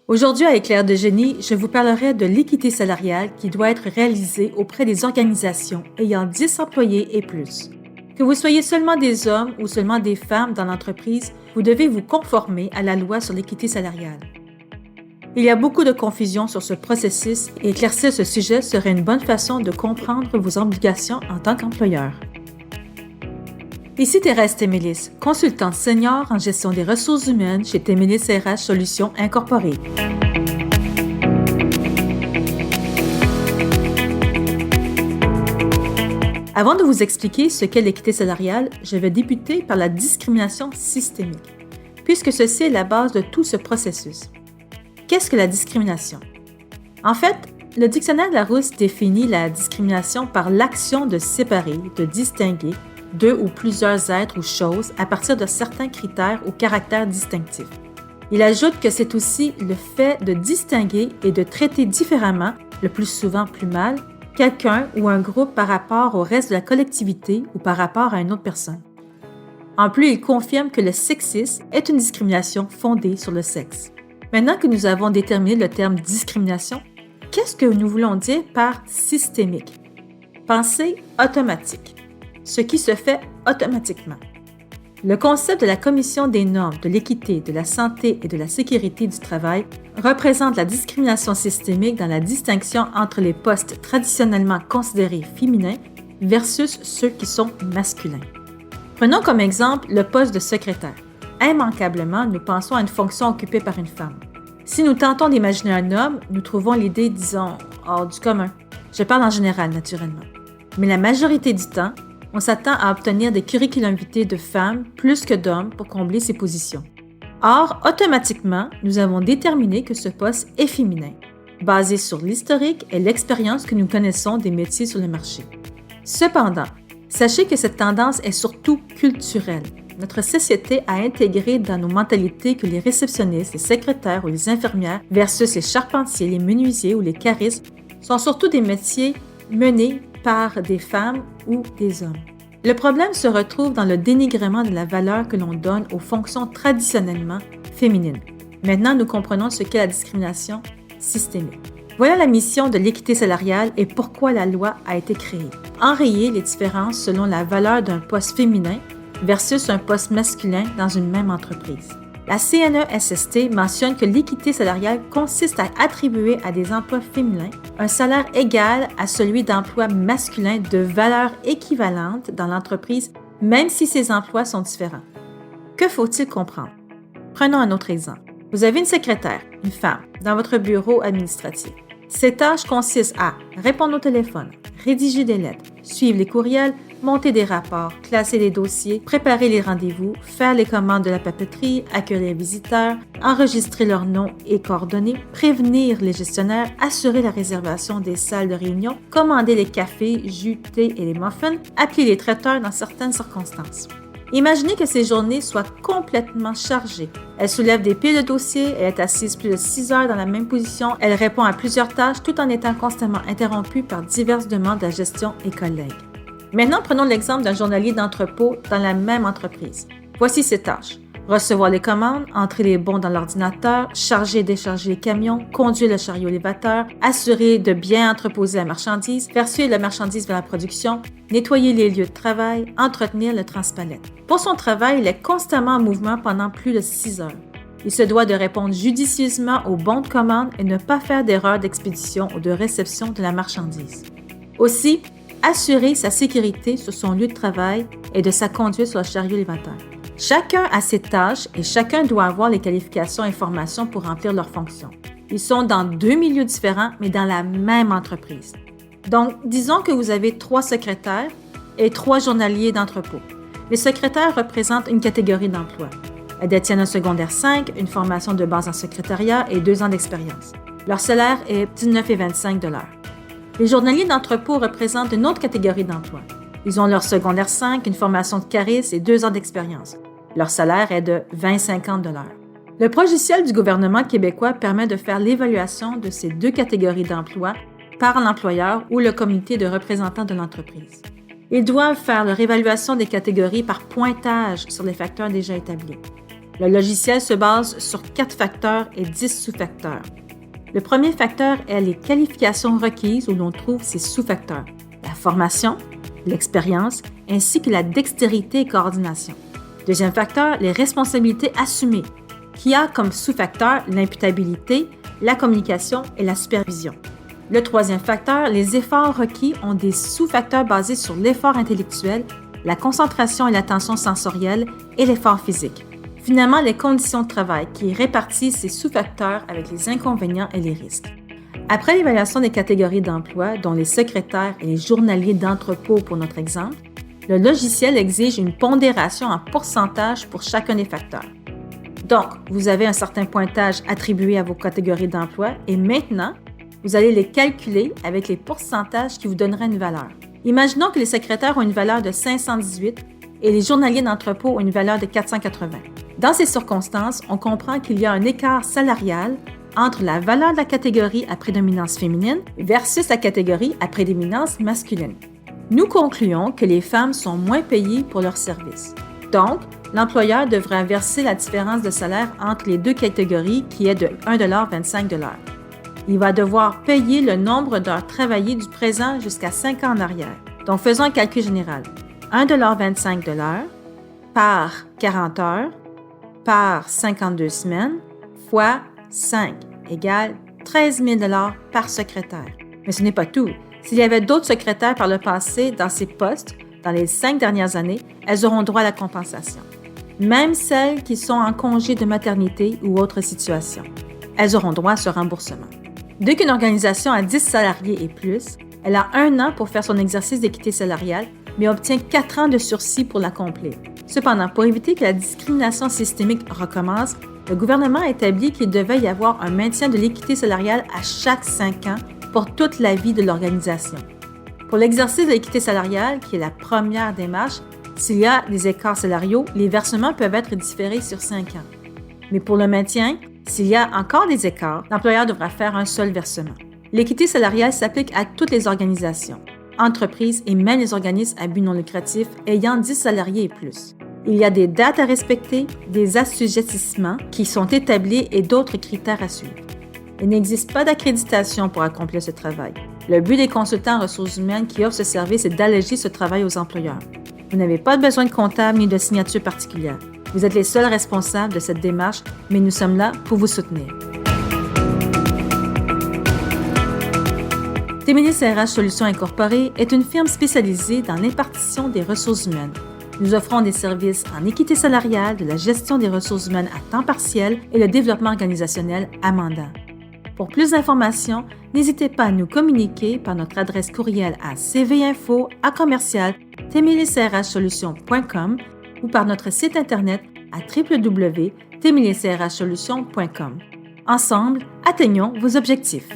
Aujourd'hui, à Éclair de génie, je vous parlerai de l'équité salariale qui doit être réalisée auprès des organisations ayant 10 employés et plus. Que vous soyez seulement des hommes ou seulement des femmes dans l'entreprise, vous devez vous conformer à la loi sur l'équité salariale. Il y a beaucoup de confusion sur ce processus et éclaircir ce sujet serait une bonne façon de comprendre vos obligations en tant qu'employeur. Ici Thérèse Témélis, consultante senior en gestion des ressources humaines chez Témélis RH Solutions Incorporées. Avant de vous expliquer ce qu'est l'équité salariale, je vais débuter par la discrimination systémique, puisque ceci est la base de tout ce processus. Qu'est-ce que la discrimination? En fait, le dictionnaire Larousse définit la discrimination par l'action de séparer, de distinguer deux ou plusieurs êtres ou choses à partir de certains critères ou caractères distinctifs. Il ajoute que c'est aussi le fait de distinguer et de traiter différemment, le plus souvent plus mal, quelqu'un ou un groupe par rapport au reste de la collectivité ou par rapport à une autre personne. En plus, il confirme que le sexisme est une discrimination fondée sur le sexe. Maintenant que nous avons déterminé le terme discrimination, qu'est-ce que nous voulons dire par systémique? Pensée automatique. Ce qui se fait automatiquement. Le concept de la Commission des normes de l'équité, de la santé et de la sécurité du travail représente la discrimination systémique dans la distinction entre les postes traditionnellement considérés féminins versus ceux qui sont masculins. Prenons comme exemple le poste de secrétaire. Immanquablement, nous pensons à une fonction occupée par une femme. Si nous tentons d'imaginer un homme, nous trouvons l'idée, disons, hors du commun. Je parle en général, naturellement. Mais la majorité du temps, on s'attend à obtenir des curriculums vitae de femmes plus que d'hommes pour combler ces positions. Or, automatiquement, nous avons déterminé que ce poste est féminin, basé sur l'historique et l'expérience que nous connaissons des métiers sur le marché. Cependant, sachez que cette tendance est surtout culturelle. Notre société a intégré dans nos mentalités que les réceptionnistes, les secrétaires ou les infirmières versus les charpentiers, les menuisiers ou les caristes sont surtout des métiers menés par des femmes ou des hommes. Le problème se retrouve dans le dénigrement de la valeur que l'on donne aux fonctions traditionnellement féminines. Maintenant, nous comprenons ce qu'est la discrimination systémique. Voilà la mission de l'équité salariale et pourquoi la loi a été créée. Enrayer les différences selon la valeur d'un poste féminin versus un poste masculin dans une même entreprise. La CNESST mentionne que l'équité salariale consiste à attribuer à des emplois féminins un salaire égal à celui d'emplois masculins de valeur équivalente dans l'entreprise, même si ces emplois sont différents. Que faut-il comprendre? Prenons un autre exemple. Vous avez une secrétaire, une femme, dans votre bureau administratif. Ses tâches consistent à répondre au téléphone, rédiger des lettres, suivre les courriels, monter des rapports, classer les dossiers, préparer les rendez-vous, faire les commandes de la papeterie, accueillir les visiteurs, enregistrer leurs noms et coordonnées, prévenir les gestionnaires, assurer la réservation des salles de réunion, commander les cafés, jus, thé et les muffins, appeler les traiteurs dans certaines circonstances. Imaginez que ces journées soient complètement chargées. Elle soulève des piles de dossiers, elle est assise plus de 6 heures dans la même position, elle répond à plusieurs tâches tout en étant constamment interrompue par diverses demandes de la gestion et collègues. Maintenant, prenons l'exemple d'un journalier d'entrepôt dans la même entreprise. Voici ses tâches. Recevoir les commandes, entrer les bons dans l'ordinateur, charger et décharger les camions, conduire le chariot élévateur, assurer de bien entreposer la marchandise, faire suivre la marchandise vers la production, nettoyer les lieux de travail, entretenir le transpalette. Pour son travail, il est constamment en mouvement pendant plus de 6 heures. Il se doit de répondre judicieusement aux bons de commande et ne pas faire d'erreur d'expédition ou de réception de la marchandise. Aussi, assurer sa sécurité sur son lieu de travail et de sa conduite sur le chariot élévateur. Chacun a ses tâches et chacun doit avoir les qualifications et formations pour remplir leurs fonctions. Ils sont dans 2 milieux différents, mais dans la même entreprise. Donc, disons que vous avez 3 secrétaires et 3 journaliers d'entrepôt. Les secrétaires représentent une catégorie d'emploi. Elles détiennent un secondaire 5, une formation de base en secrétariat et 2 ans d'expérience. Leur salaire est 19,25 $. Les journaliers d'entrepôt représentent une autre catégorie d'emploi. Ils ont leur secondaire 5, une formation de cariste et 2 ans d'expérience. Leur salaire est de 20,50 $. Le logiciel du gouvernement québécois permet de faire l'évaluation de ces 2 catégories d'emploi par l'employeur ou le comité de représentants de l'entreprise. Ils doivent faire leur évaluation des catégories par pointage sur les facteurs déjà établis. Le logiciel se base sur 4 facteurs et 10 sous-facteurs. Le premier facteur est les qualifications requises où l'on trouve ces sous-facteurs, la formation, l'expérience, ainsi que la dextérité et coordination. Deuxième facteur, les responsabilités assumées, qui a comme sous-facteur l'imputabilité, la communication et la supervision. Le troisième facteur, les efforts requis ont des sous-facteurs basés sur l'effort intellectuel, la concentration et l'attention sensorielle et l'effort physique. Finalement, les conditions de travail qui répartissent ces sous-facteurs avec les inconvénients et les risques. Après l'évaluation des catégories d'emploi, dont les secrétaires et les journaliers d'entrepôt pour notre exemple, le logiciel exige une pondération en pourcentage pour chacun des facteurs. Donc, vous avez un certain pointage attribué à vos catégories d'emploi et maintenant, vous allez les calculer avec les pourcentages qui vous donneraient une valeur. Imaginons que les secrétaires ont une valeur de 518 et les journaliers d'entrepôt ont une valeur de 480. Dans ces circonstances, on comprend qu'il y a un écart salarial entre la valeur de la catégorie à prédominance féminine versus la catégorie à prédominance masculine. Nous concluons que les femmes sont moins payées pour leurs services. Donc, l'employeur devrait verser la différence de salaire entre les deux catégories qui est de 1,25 $. Il va devoir payer le nombre d'heures travaillées du présent jusqu'à 5 ans en arrière. Donc, faisons un calcul général. 1,25 $ par 40 heures par 52 semaines fois 5 égale 13 000 $ par secrétaire. Mais ce n'est pas tout. S'il y avait d'autres secrétaires par le passé dans ces postes, dans les 5 dernières années, elles auront droit à la compensation. Même celles qui sont en congé de maternité ou autre situation, elles auront droit à ce remboursement. Dès qu'une organisation a 10 salariés et plus, elle a 1 an pour faire son exercice d'équité salariale, mais obtient 4 ans de sursis pour l'accomplir. Cependant, pour éviter que la discrimination systémique recommence, le gouvernement a établi qu'il devait y avoir un maintien de l'équité salariale à chaque 5 ans pour toute la vie de l'organisation. Pour l'exercice de l'équité salariale, qui est la première démarche, s'il y a des écarts salariaux, les versements peuvent être différés sur 5 ans. Mais pour le maintien, s'il y a encore des écarts, l'employeur devra faire un seul versement. L'équité salariale s'applique à toutes les organisations, entreprises et même les organismes à but non lucratif ayant 10 salariés et plus. Il y a des dates à respecter, des assujettissements qui sont établis et d'autres critères à suivre. Il n'existe pas d'accréditation pour accomplir ce travail. Le but des consultants en ressources humaines qui offrent ce service est d'alléger ce travail aux employeurs. Vous n'avez pas besoin de comptable ni de signature particulière. Vous êtes les seuls responsables de cette démarche, mais nous sommes là pour vous soutenir. Témélis RH Solutions Incorporée est une firme spécialisée dans l'impartition des ressources humaines. Nous offrons des services en équité salariale, de la gestion des ressources humaines à temps partiel et le développement organisationnel à mandat. Pour plus d'informations, n'hésitez pas à nous communiquer par notre adresse courriel à cvinfo@témélisrhsolutions.com ou par notre site Internet à www.témélisrhsolutions.com. Ensemble, atteignons vos objectifs.